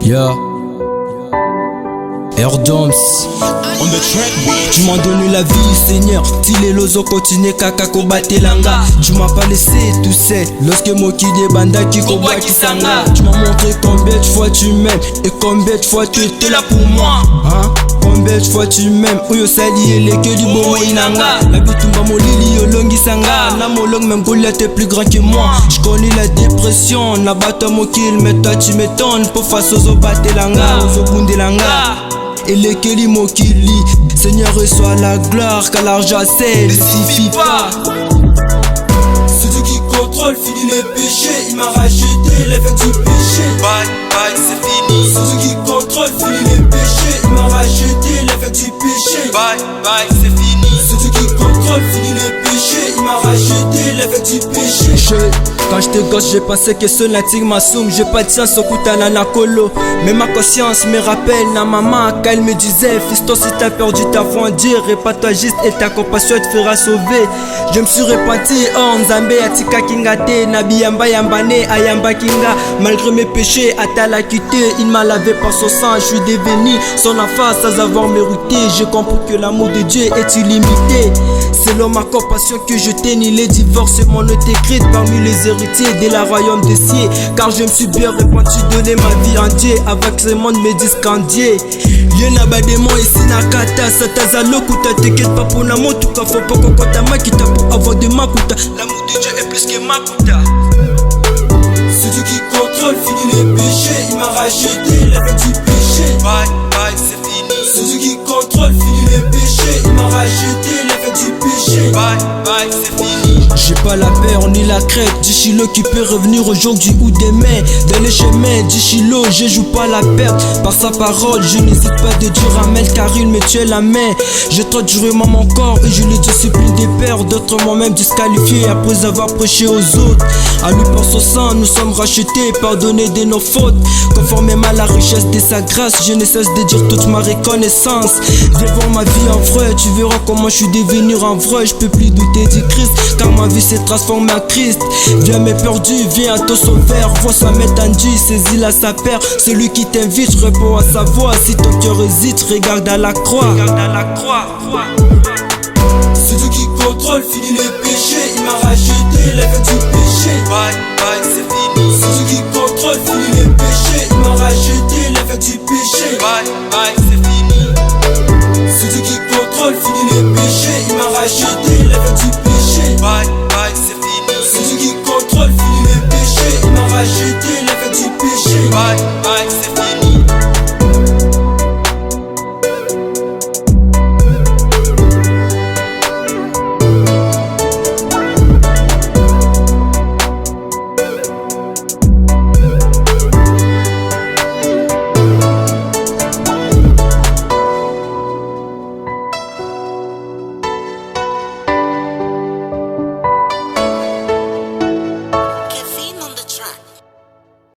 Yeah. Airdoms. On the track, Tu m'as donné la vie, Seigneur. Tile lozo continue kaka kobatelanga. Tu m'as pas laissé tout seul. Lorsque Moki des bandas qui combat qui sanga. Tu m'as montré combien de fois tu m'aimes et combien de fois tu étais là pour moi. Hein? Combien de fois tu m'aimes? Oyo sali et les que du bon inanga. La bitumba molili yolongi sanga. Na molong même Goliath est plus grand que moi. Je connais la dépression. Na bato mo kill mais toi tu m'étonnes. Pour face aux obatelanga, aux obundelanga. Et les Kelly Mokili, Seigneur reçoit la gloire, car l'argent c'est ne suffit pas. C'est Dieu qui contrôle, finit les péchés. Il m'a racheté l'effet du péché. bye bye, c'est fini. C'est Dieu qui contrôle, finit les péchés. Il m'a racheté l'effet du péché. Bye bye, c'est fini. C'est Dieu qui contrôle, finit les péchés. Il m'a racheté l'effet du péché. Quand j'étais gosse, j'ai pensé que ce natif m'assume. J'ai pas de sens au kutana na kolo. Mais ma conscience me rappelle na maman quand elle me disait: Fiston, si t'as perdu ta foi en Dieu, répare-toi juste et ta compassion te fera sauver. Je me suis repenti, oh Nzambe atika kingate, nabi yamba yambane ayamba kinga. Malgré mes péchés, Atala quitté, il m'a lavé par son sang. Je suis devenu son enfant sans avoir mérité. J'ai compris que l'amour de Dieu est illimité. Selon ma compassion que je t'ai ni les divorces, mon nom est écrit parmi les héritiers de la royaume des cieux. Car je me suis bien répandu, donné ma vie en Dieu, avec ce monde me discandier. Y'en a des mots ici nakata, satazalo kuta, t'inquiète pas pour la motuka, faut pas qu'on compte à makita pour avoir de makuta. L'amour de Dieu est plus que makuta. C'est Dieu qui contrôle, finit les péchés. Il m'a racheté l'effet du péché. Bye bye, c'est fini. C'est Dieu qui contrôle, finit les péchés. Il m'a racheté l'effet du péché. Bye bye, c'est fini. J'ai pas la peur ni la crainte du Chilo qui peut revenir aujourd'hui ou demain. Dans les chemins du Chilo, je joue pas la perte. Par sa parole, je n'hésite pas de dire amen, car il me tue la main. Je traite durement mon corps et je le discipline des pères. D'autres moi-même disqualifiés après avoir prêché aux autres. À lui par son sang, nous sommes rachetés, pardonnés de nos fautes. Conformément à la richesse de sa grâce, je ne cesse de dire toute ma reconnaissance. Devant ma vie en vrai, tu verras comment je suis devenu en vrai. Je peux plus douter du Christ, car ma vie s'est transformée en Christ. Viens mes perdus, viens à ton sauveur. Vois sa main tendue, saisis la sa paire. Celui qui t'invite, réponds à sa voix. Si ton cœur hésite, regarde à la croix. Regarde à la croix. C'est Dieu qui contrôle, finit les péchés. Il m'a racheté l'effet du péché. Bye bye, c'est fini. C'est Dieu qui contrôle, finit les péchés. Il m'a racheté l'effet du péché. Bye bye, c'est fini. C'est Dieu qui contrôle, finit les péchés. Il m'a racheté l'effet du péché. Bye